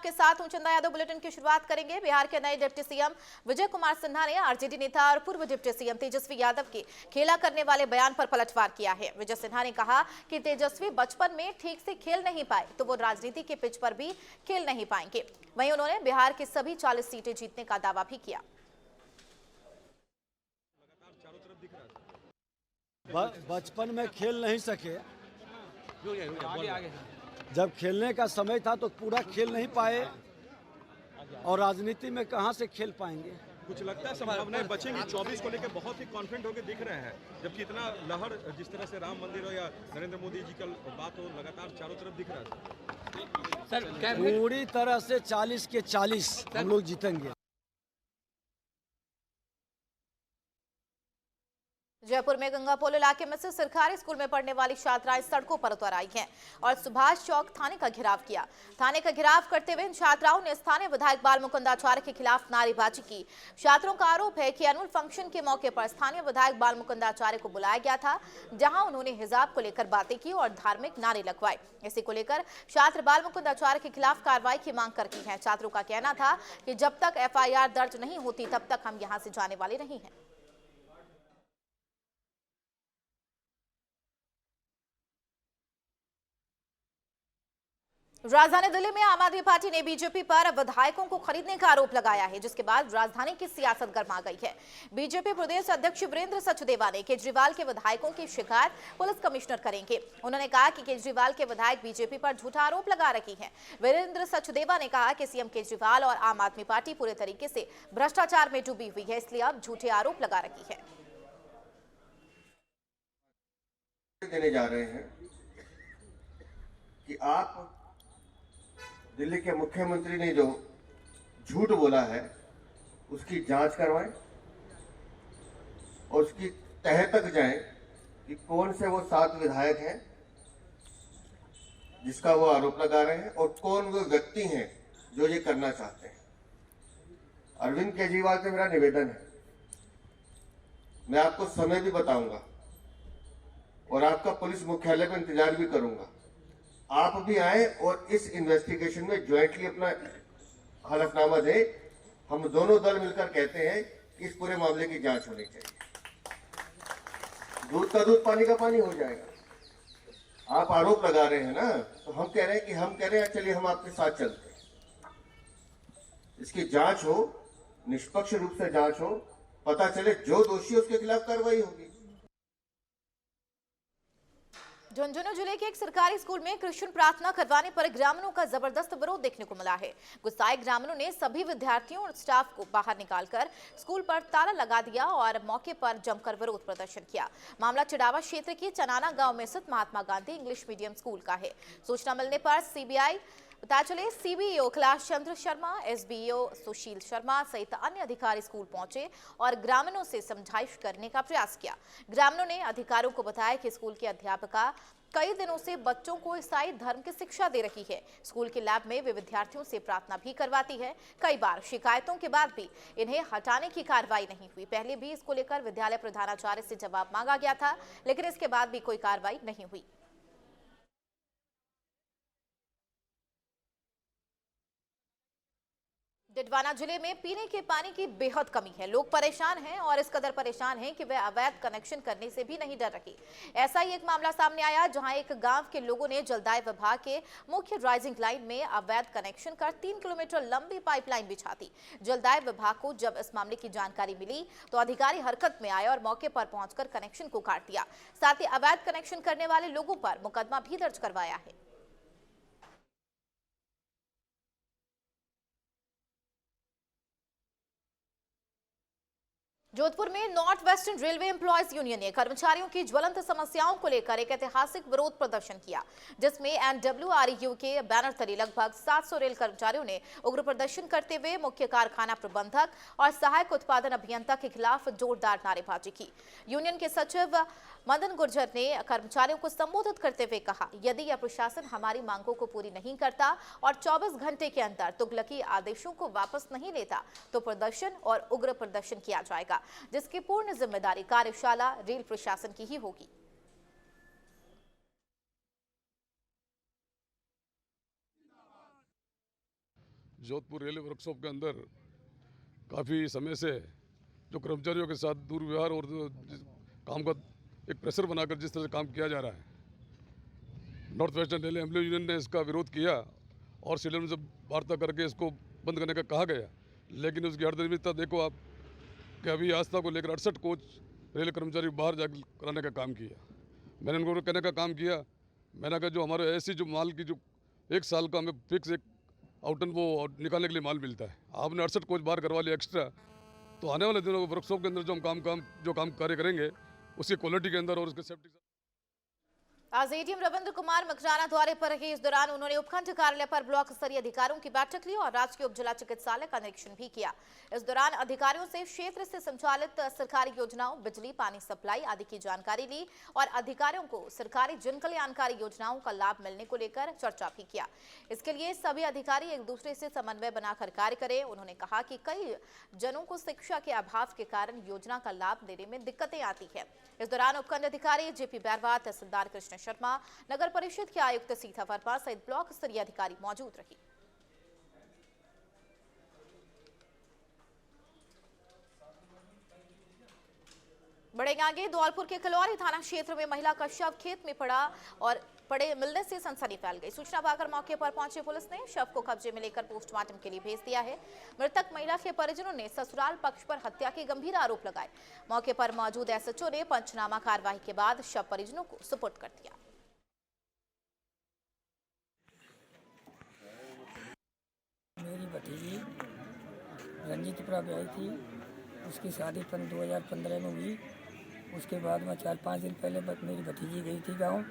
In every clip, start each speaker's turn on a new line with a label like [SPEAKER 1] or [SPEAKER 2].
[SPEAKER 1] आपके साथ हूं। चंदा यादव बुलेटिन की शुरुआत करेंगे। बिहार के नए डिप्टी सीएम विजय कुमार सिन्हा ने आरजेडी नेता और पूर्व डिप्टी सीएम तेजस्वी यादव के खेला करने वाले बयान पर पलटवार किया है। विजय सिन्हा ने कहा कि तेजस्वी बचपन में ठीक से खेल नहीं पाए तो वो राजनीति के पिच पर भी खेल नहीं पाएंगे। वहीं उन्होंने बिहार की सभी 40 सीटें जीतने का दावा भी किया।
[SPEAKER 2] बचपन में खेल नहीं सके, जब खेलने का समय था तो पूरा खेल नहीं पाए और राजनीति में कहां से खेल पाएंगे।
[SPEAKER 3] कुछ लगता है संभावनाएं बचेंगी? 24 को लेकर बहुत ही कॉन्फिडेंट होकर दिख रहे हैं, जबकि इतना लहर जिस तरह से राम मंदिर हो या नरेंद्र मोदी जी का बात हो, लगातार चारों तरफ दिख रहा है।
[SPEAKER 2] सर पूरी तरह से 40 के 40 हम लोग जीतेंगे।
[SPEAKER 1] जयपुर में गंगापोल इलाके में से सरकारी स्कूल में पढ़ने वाली छात्राएं सड़कों पर उतर आई हैं और सुभाष चौक थाने का घेराव किया। थाने का घेराव करते हुए इन छात्राओं ने स्थानीय विधायक बाल मुकुंद आचार्य के खिलाफ नारेबाजी की। छात्रों का आरोप है कि एनुअल फंक्शन के मौके पर स्थानीय विधायक बाल मुकुंद आचार्य को बुलाया गया था, जहां उन्होंने हिजाब को लेकर बातें की और धार्मिक नारे लगवाए। इसी को लेकर छात्र बाल मुकुंद आचार्य के खिलाफ कार्रवाई की मांग करती है। छात्रों का कहना था कि जब तक FIR दर्ज नहीं होती तब तक हम यहाँ से जाने वाले नहीं हैं। राजधानी दिल्ली में आम आदमी पार्टी ने बीजेपी पर विधायकों को खरीदने का आरोप लगाया है, जिसके बाद राजधानी की सियासत गर्मा गई है। बीजेपी प्रदेश अध्यक्ष वीरेंद्र सचदेवा ने केजरीवाल के विधायकों की शिकायत पुलिस कमिश्नर करेंगे। उन्होंने कहा कि केजरीवाल के विधायक बीजेपी पर झूठा आरोप लगा रही हैं। वीरेंद्र सचदेवा ने कहा कि सीएम केजरीवाल और आम आदमी पार्टी पूरे तरीके से भ्रष्टाचार में डूबी हुई है, इसलिए अब झूठे आरोप लगा रही है।
[SPEAKER 4] देने जा रहे हैं कि आप दिल्ली के मुख्यमंत्री ने जो झूठ बोला है उसकी जांच करवाएं और उसकी तह तक जाएं कि कौन से वो 7 विधायक हैं जिसका वो आरोप लगा रहे हैं और कौन वो व्यक्ति हैं जो ये करना चाहते हैं। अरविंद केजरीवाल से मेरा निवेदन है, मैं आपको समय भी बताऊंगा और आपका पुलिस मुख्यालय में इंतजार भी करूंगा। आप भी आए और इस इन्वेस्टिगेशन में ज्वाइंटली अपना हलफनामा दे। हम दोनों दल मिलकर कहते हैं कि इस पूरे मामले की जांच होनी चाहिए। दूध का दूध पानी का पानी हो जाएगा। आप आरोप लगा रहे हैं ना, तो हम कह रहे हैं चलिए हम आपके साथ चलते हैं। इसकी जांच हो, निष्पक्ष रूप से जांच हो, पता चले जो दोषी उसके खिलाफ कार्रवाई होगी।
[SPEAKER 1] झुंझुनू जिले के एक सरकारी स्कूल में कृष्ण प्रार्थना करवाने पर ग्रामीणों का जबरदस्त विरोध देखने को मिला है। गुस्साए ग्रामीणों ने सभी विद्यार्थियों और स्टाफ को बाहर निकालकर स्कूल पर ताला लगा दिया और मौके पर जमकर विरोध प्रदर्शन किया। मामला चिड़ावा क्षेत्र के चनाना गांव में स्थित Mahatma Gandhi English medium school का है। सूचना मिलने पर पता चले CBO कैलाश चंद्र शर्मा, SBO सुशील शर्मा सहित अन्य अधिकारी स्कूल पहुंचे और ग्रामीणों से समझाइश करने का प्रयास किया। ग्रामीणों ने अधिकारियों को बताया कि स्कूल की अध्यापिका कई दिनों से बच्चों को ईसाई धर्म की शिक्षा दे रही है। स्कूल के लैब में वे विद्यार्थियों से प्रार्थना भी करवाती है। कई बार शिकायतों के बाद भी इन्हें हटाने की कार्रवाई नहीं हुई। पहले भी इसको लेकर विद्यालय प्रधानाचार्य से जवाब मांगा गया था, लेकिन इसके बाद भी कोई कार्रवाई नहीं हुई। डिडवाना जिले में पीने के पानी की बेहद कमी है। लोग परेशान हैं और इस कदर परेशान हैं कि वे अवैध कनेक्शन करने से भी नहीं डर रहे। ऐसा ही एक मामला सामने आया, जहां एक गांव के लोगों ने जलदाय विभाग के मुख्य ड्राइजिंग लाइन में अवैध कनेक्शन कर 3 किलोमीटर लंबी पाइपलाइन बिछा दी। जलदाय विभाग को जब इस मामले की जानकारी मिली तो अधिकारी हरकत में आए और मौके पर पहुंचकर कनेक्शन को काट दिया। साथ ही अवैध कनेक्शन करने वाले लोगों पर मुकदमा भी दर्ज करवाया है। जोधपुर में north western railway employees union ने कर्मचारियों की ज्वलंत समस्याओं को लेकर एक ऐतिहासिक विरोध प्रदर्शन किया, जिसमें NWREU के बैनर तले लगभग 700 रेल कर्मचारियों ने उग्र प्रदर्शन करते हुए मुख्य कारखाना प्रबंधक और सहायक उत्पादन अभियंता के खिलाफ जोरदार नारेबाजी की। यूनियन के सचिव मदन गुर्जर ने कर्मचारियों को संबोधित करते हुए कहा, यदि यह प्रशासन हमारी मांगों को पूरी नहीं करता और 24 घंटे के अंदर तुगलकी आदेशों को वापस नहीं लेता तो प्रदर्शन और उग्र प्रदर्शन किया जाएगा, जिसकी पूर्ण जिम्मेदारी कार्यशाला रेल प्रशासन की ही होगी।
[SPEAKER 5] जोधपुर रेलवे वर्कशॉप के अंदर काफ़ी समय से जो कर्मचारियों के साथ दुर्व्यवहार और काम का एक प्रेशर बनाकर जिस तरह से काम किया जा रहा है, north western railway employ union ने इसका विरोध किया और सीएम से वार्ता करके इसको बंद करने का कहा गया। लेकिन उसकी हरदर्मिता देखो आप कि अभी आस्था को लेकर 68 कोच रेल कर्मचारी बाहर जाकर कराने का काम किया। मैंने उनको कहने का काम किया, मैंने कहा जो हमारे ऐसी जो माल की जो 1 साल का हमें फिक्स एक आउटन वो निकालने के लिए माल मिलता है, आपने 68 कोच बाहर करवा लिया एक्स्ट्रा, तो आने वाले दिनों वर्कशॉप के अंदर जो हम काम कार्य करेंगे उसकी क्वालिटी के अंदर और उसके सेफ्टी
[SPEAKER 1] आज एडीएम रविंद्र कुमार मकराना दौरे पर रहे। इस दौरान उन्होंने उपखंड कार्यालय पर ब्लॉक स्तरीय अधिकारियों की बैठक ली और राजकीय उप जिला चिकित्सालय का निरीक्षण भी किया। इस दौरान अधिकारियों से क्षेत्र से संचालित सरकारी योजनाओं, बिजली, पानी सप्लाई आदि की जानकारी ली और अधिकारियों को सरकारी जन कल्याणकारी योजनाओं का लाभ मिलने को लेकर चर्चा भी किया। इसके लिए सभी अधिकारी एक दूसरे से समन्वय बनाकर कार्य करें। उन्होंने कहा कि कई जनों को शिक्षा के अभाव के कारण योजना का लाभ लेने में दिक्कतें आती है। इस दौरान उपखंड अधिकारी जेपी बैरवा, तहसीलदार कृष्ण शर्मा, नगर परिषद के आयुक्त सीता वर्मा सहित ब्लॉक स्तरीय अधिकारी मौजूद रहे। बढ़ेंगे आगे। धौलपुर के कलौरी थाना क्षेत्र में महिला का शव खेत में पड़े मिलने से सनसनी फैल गई। सूचना पाकर मौके पर पहुंची पुलिस ने शव को कब्जे में लेकर पोस्टमार्टम के लिए भेज दिया है। मृतक महिला के परिजनों ने ससुराल पक्ष पर हत्या के गंभीर आरोप लगाए। मौके पर मौजूद एसएचओ ने पंचनामा कार्रवाई के बाद शव परिजनों को सुपुर्द कर दिया।
[SPEAKER 6] मेरी भतीजी रंजीत ब्याही थी, उसकी शादी 2015 में हुई। उसके बाद में 4-5 दिन पहले मेरी भतीजी गई थी गांव।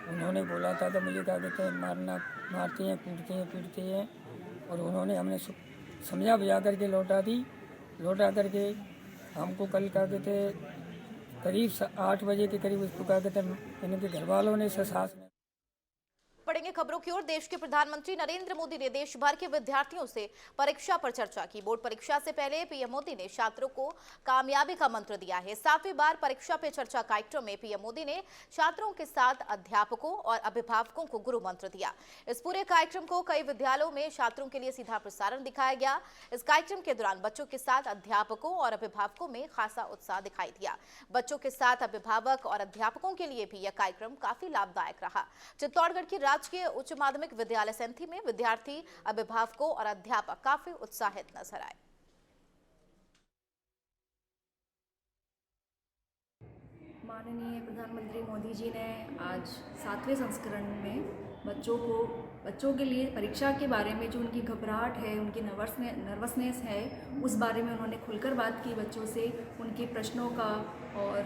[SPEAKER 6] उन्होंने बोला था कि मुझे क्या कहते हैं मारते हैं, पीटते हैं और उन्होंने हमने समझा बुझा करके लौटा करके हमको कल क्या कहते करीब 8 बजे के करीब उसको क्या कहते इनके घर वालों ने सास ने।
[SPEAKER 1] पढ़ेंगे खबरों की ओर। देश के प्रधानमंत्री नरेंद्र मोदी ने देश भर के विद्यार्थियों से परीक्षा पर चर्चा की। बोर्ड परीक्षा से पहले पीएम मोदी ने छात्रों को कामयाबी का मंत्र दिया है। 7वीं बार परीक्षा पे चर्चा कार्यक्रम में पीएम मोदी ने छात्रों के साथ अध्यापकों और अभिभावकों को गुरु मंत्र दिया। इस पूरे कार्यक्रम को कई विद्यालयों में छात्रों के लिए सीधा प्रसारण दिखाया गया। इस कार्यक्रम के दौरान बच्चों के साथ अध्यापकों और अभिभावकों में खासा उत्साह दिखाई दिया। बच्चों के साथ अभिभावक और अध्यापकों के लिए भी यह कार्यक्रम काफी लाभदायक रहा। चित्तौड़गढ़ की राजकीय उच्च माध्यमिक विद्यालय सैंथी में विद्यार्थी, अभिभावकों और अध्यापक काफी उत्साहित नजर आए।
[SPEAKER 7] माननीय प्रधानमंत्री मोदी जी ने आज 7वें संस्करण में बच्चों के लिए परीक्षा के बारे में जो उनकी घबराहट है, उनकी नर्वसनेस है, उस बारे में उन्होंने खुलकर बात की बच्चों से। उनके प्रश्नों का और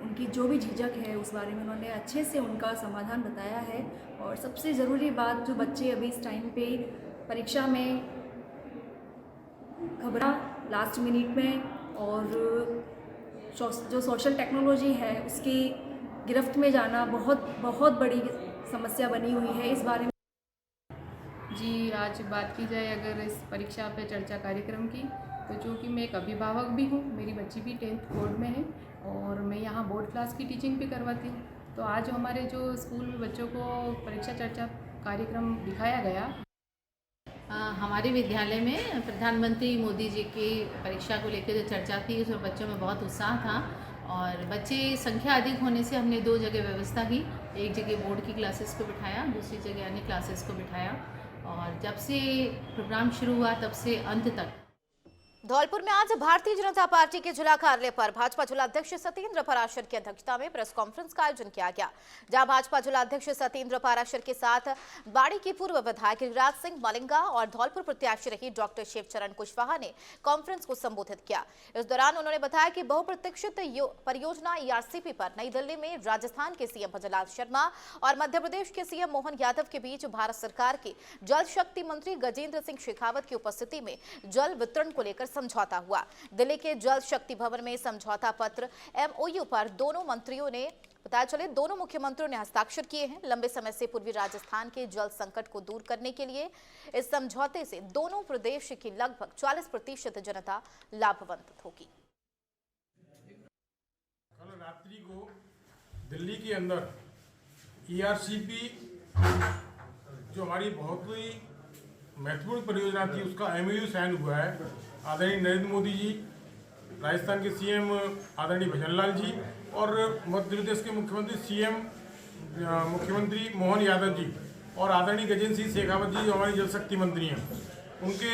[SPEAKER 7] उनकी जो भी झिझक है उस बारे में उन्होंने अच्छे से उनका समाधान बताया है। और सबसे ज़रूरी बात, जो बच्चे अभी इस टाइम पे परीक्षा में घबरा लास्ट मिनट में और जो सोशल टेक्नोलॉजी है उसकी गिरफ्त में जाना बहुत बड़ी समस्या बनी हुई है। इस बारे में
[SPEAKER 8] जी आज बात की जाए अगर इस परीक्षा पे चर्चा कार्यक्रम की, तो चूँकि मैं एक अभिभावक भी हूँ, मेरी बच्ची भी 10th बोर्ड में है और मैं यहाँ बोर्ड क्लास की टीचिंग भी करवाती हूँ। तो आज हमारे जो स्कूल में बच्चों को परीक्षा चर्चा कार्यक्रम दिखाया गया।
[SPEAKER 9] हमारे विद्यालय में प्रधानमंत्री मोदी जी की परीक्षा को लेकर जो चर्चा थी उसमें बच्चों में बहुत उत्साह था और बच्चे संख्या अधिक होने से हमने 2 जगह व्यवस्था की। एक जगह बोर्ड की क्लासेस को बिठाया, दूसरी जगह अन्य क्लासेस को बिठाया और जब से प्रोग्राम शुरू हुआ तब से अंत तक।
[SPEAKER 1] धौलपुर में आज भारतीय जनता पार्टी के जिला कार्यालय पर भाजपा जिला अध्यक्ष सत्येंद्र पाराशर की अध्यक्षता में प्रेस कॉन्फ्रेंस का आयोजन किया गया, जहां भाजपा जिला अध्यक्ष सत्येंद्र पाराशर के साथ बाड़ी की पूर्व विधायक गिरिराज सिंह मलिंगा और धौलपुर प्रत्याशी रही डॉक्टर शिवचरण कुशवाहा ने कॉन्फ्रेंस को संबोधित किया। इस दौरान उन्होंने बताया कि बहुप्रतीक्षित परियोजना ईआरसीपी पर नई दिल्ली में राजस्थान के सीएम भजनलाल शर्मा और मध्य प्रदेश के सीएम मोहन यादव के बीच भारत सरकार के जल शक्ति मंत्री गजेंद्र सिंह शेखावत की उपस्थिति में जल वितरण को लेकर समझौता हुआ। दिल्ली के जल शक्ति भवन में समझौता पत्र MOU पर दोनों मुख्यमंत्रियों ने हस्ताक्षर किए हैं। लंबे समय से पूर्वी राजस्थान के जल संकट को दूर करने के लिए इस समझौते से दोनों प्रदेश की लगभग 40% जनता लाभान्वित होगी।
[SPEAKER 10] कल रात्रि को दिल्ली के अंदर ERCP जो हमारी बहुत ही महत्वपूर्ण परियोजना थी उसका MOU साइन हुआ है। आदरणीय नरेंद्र मोदी जी, राजस्थान के CM आदरणीय भजनलाल जी और मध्य प्रदेश के मुख्यमंत्री मोहन यादव जी और आदरणीय गजेंद्र सिंह शेखावत जी जो हमारी जल शक्ति मंत्री हैं, उनके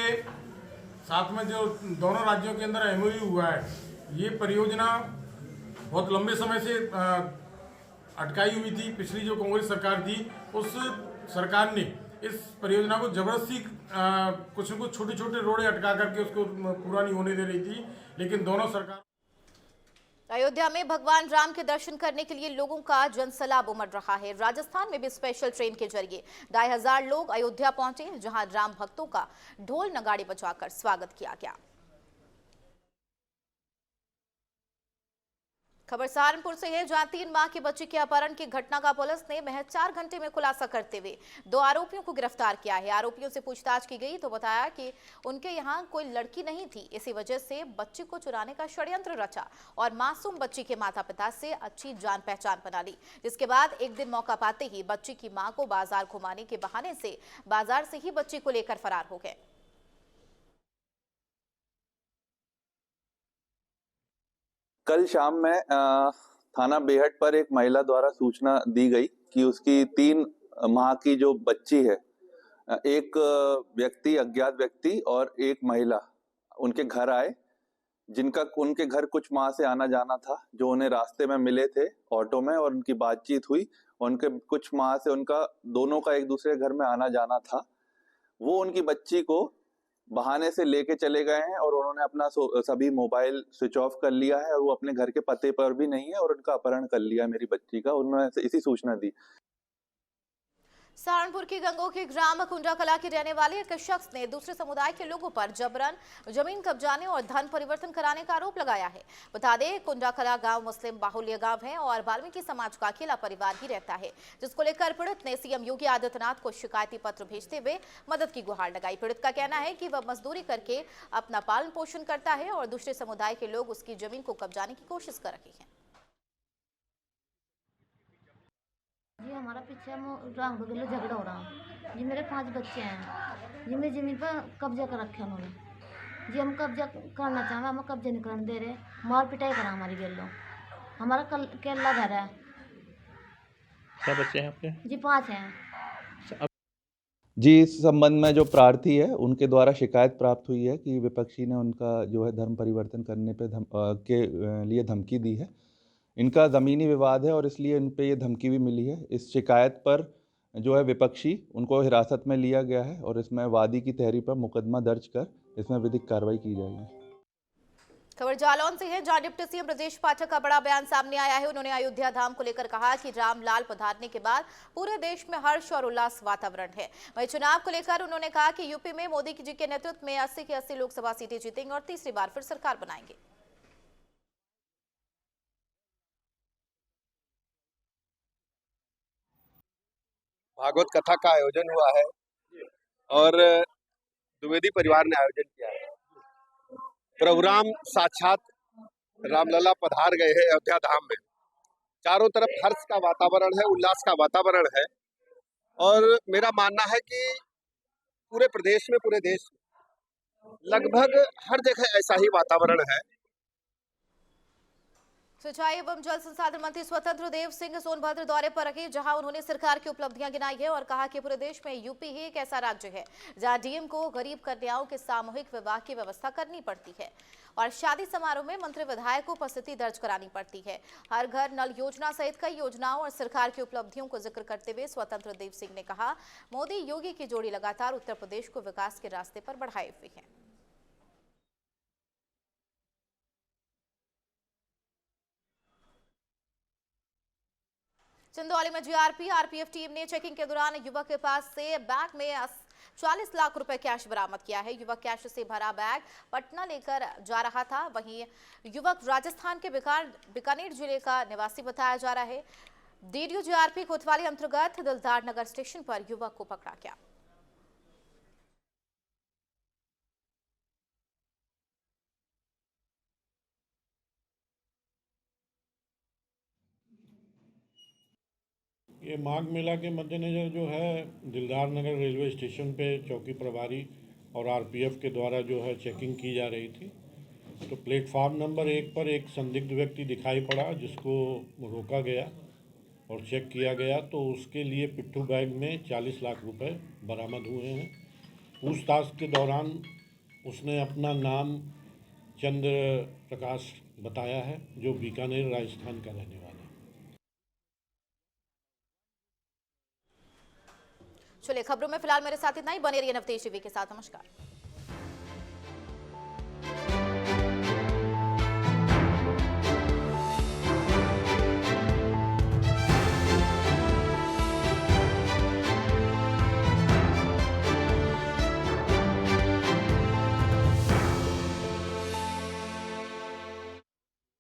[SPEAKER 10] साथ में जो दोनों राज्यों के अंदर MOU हुआ है, ये परियोजना बहुत लंबे समय से अटकाई हुई थी। पिछली जो कांग्रेस सरकार थी, उस सरकार ने इस परियोजना को जबरदस्ती कुछ न कुछ छोटे छोटे रोड़े अटका करके उसको पूरा नहीं होने दे रही थी, लेकिन दोनों सरकार।
[SPEAKER 1] अयोध्या में भगवान राम के दर्शन करने के लिए लोगों का जनसैलाब उमड़ रहा है। राजस्थान में भी स्पेशल ट्रेन के जरिए 2,500 लोग अयोध्या पहुंचे, जहां राम भक्तों का ढोल नगाड़े बजाकर स्वागत किया गया। खबर सहारनपुर से है, जहां 3 माह की बच्ची के अपहरण की घटना का पुलिस ने महज 4 घंटे में खुलासा करते हुए 2 आरोपियों को गिरफ्तार किया है। आरोपियों से पूछताछ की गई तो बताया कि उनके यहां कोई लड़की नहीं थी, इसी वजह से बच्ची को चुराने का षड्यंत्र रचा और मासूम बच्ची के माता पिता से अच्छी जान पहचान बना ली, जिसके बाद एक दिन मौका पाते ही बच्ची की मां को बाजार घुमाने के बहाने से बाजार से ही बच्ची को लेकर फरार हो गए।
[SPEAKER 11] कल शाम में थाना बेहट पर एक महिला द्वारा सूचना दी गई कि उसकी 3 माह की जो बच्ची है, एक व्यक्ति, अज्ञात व्यक्ति और एक महिला उनके घर आए, जिनका उनके घर कुछ माह से आना जाना था, जो उन्हें रास्ते में मिले थे ऑटो में और उनकी बातचीत हुई। उनके कुछ माह से उनका दोनों का एक दूसरे घर में आना जाना था। वो उनकी बच्ची को बहाने से लेके चले गए हैं और उन्होंने अपना सभी मोबाइल स्विच ऑफ कर लिया है और वो अपने घर के पते पर भी नहीं है और उनका अपहरण कर लिया है मेरी बच्ची का। उन्होंने इसी सूचना दी।
[SPEAKER 1] सहारनपुर की गंगोह के ग्राम कुंडाकला के रहने वाले एक शख्स ने दूसरे समुदाय के लोगों पर जबरन जमीन कब्जाने और धन परिवर्तन कराने का आरोप लगाया है। बता दें, कुंडाकला गांव मुस्लिम बाहुल्य गांव है और वाल्मीकि समाज का अकेला परिवार ही रहता है, जिसको लेकर पीड़ित ने CM योगी आदित्यनाथ को शिकायती पत्र भेजते हुए मदद की गुहार लगाई। पीड़ित का कहना है कि वह मजदूरी करके अपना पालन पोषण करता है और दूसरे समुदाय के लोग उसकी जमीन को कब्जाने की कोशिश कर रहे हैं।
[SPEAKER 12] जी हमारा पीछे राम बगल झगड़ा हो रहा है। जी मेरे 5 बच्चे हैं, जी मेरी ज़मीन पर कब्जा कर रखे उन्होंने। जी हम कब्जा करना चाहें, हमें कब्जा नहीं करने दे रहे, मार पिटाई करा हमारी गेलो। हमारा केला घर है।
[SPEAKER 13] क्या बच्चे हैं आपके?
[SPEAKER 12] जी 5 हैं।
[SPEAKER 11] जी इस संबंध में जो प्रार्थी है उनके द्वारा शिकायत प्राप्त हुई है कि विपक्षी ने उनका जो है धर्म परिवर्तन करने के लिए धमकी दी है। इनका ज़मीनी विवाद है और इसलिए इन पे ये धमकी भी मिली है। इस शिकायत पर जो है विपक्षी उनको हिरासत में लिया गया है और इसमें वादी की तहरीर पर मुकदमा दर्ज कर इसमें विधिक कार्रवाई की जाएगी।
[SPEAKER 1] खबर जालौन से है, जहां डिप्टी CM ब्रजेश पाठक का बड़ा बयान सामने आया है। उन्होंने अयोध्या धाम को लेकर कहा कि रामलाल पधारने के बाद पूरे देश में हर्ष और उल्लास वातावरण है। वहीं चुनाव को लेकर उन्होंने कहा कि यूपी में मोदी जी के नेतृत्व में 80 की 80 लोकसभा सीटें जीतेंगे और तीसरी बार फिर सरकार बनाएंगे।
[SPEAKER 14] भागवत कथा का आयोजन हुआ है और द्विवेदी परिवार ने आयोजन किया है। प्रभु राम साक्षात रामलला पधार गए हैं अयोध्या धाम में। चारों तरफ हर्ष का वातावरण है, उल्लास का वातावरण है और मेरा मानना है कि पूरे प्रदेश में, पूरे देश में लगभग हर जगह ऐसा ही वातावरण है।
[SPEAKER 1] सिंचाई एवं जल संसाधन मंत्री स्वतंत्र देव सिंह सोनभद्र दौरे पर रहे, जहां उन्होंने सरकार की उपलब्धियां गिनाई है और कहा कि पूरे देश में यूपी ही एक ऐसा राज्य है जहां DM को गरीब कन्याओं के सामूहिक विवाह की व्यवस्था करनी पड़ती है और शादी समारोह में मंत्री विधायक को उपस्थिति दर्ज करानी पड़ती है। हर घर नल योजना सहित कई योजनाओं और सरकार की उपलब्धियों को जिक्र करते हुए स्वतंत्र देव सिंह ने कहा, मोदी योगी की जोड़ी लगातार उत्तर प्रदेश को विकास के रास्ते पर बढ़ाए हुए है। चंदौली में GRP RPF टीम ने चेकिंग के दौरान युवक के पास से बैग में 40 लाख रुपए कैश बरामद किया है। युवक कैश से भरा बैग पटना लेकर जा रहा था। वहीं युवक राजस्थान के बीकानेर जिले का निवासी बताया जा रहा है। DDO GRP कोतवाली अंतर्गत दिलदार नगर स्टेशन पर युवक को पकड़ा गया।
[SPEAKER 15] ये माघ मेला के मद्देनज़र जो है दिलदार नगर रेलवे स्टेशन पे चौकी प्रभारी और आरपीएफ के द्वारा जो है चेकिंग की जा रही थी। तो प्लेटफार्म नंबर 1 पर एक संदिग्ध व्यक्ति दिखाई पड़ा जिसको रोका गया और चेक किया गया, तो उसके लिए पिट्ठू बैग में 40 लाख रुपए बरामद हुए हैं। पूछताछ के दौरान उसने अपना नाम चंद्र प्रकाश बताया है, जो बीकानेर राजस्थान का रहने वाला है।
[SPEAKER 1] चलिए खबरों में फिलहाल मेरे साथ इतना ही। बने रहिए नवतेज टीवी के साथ। नमस्कार।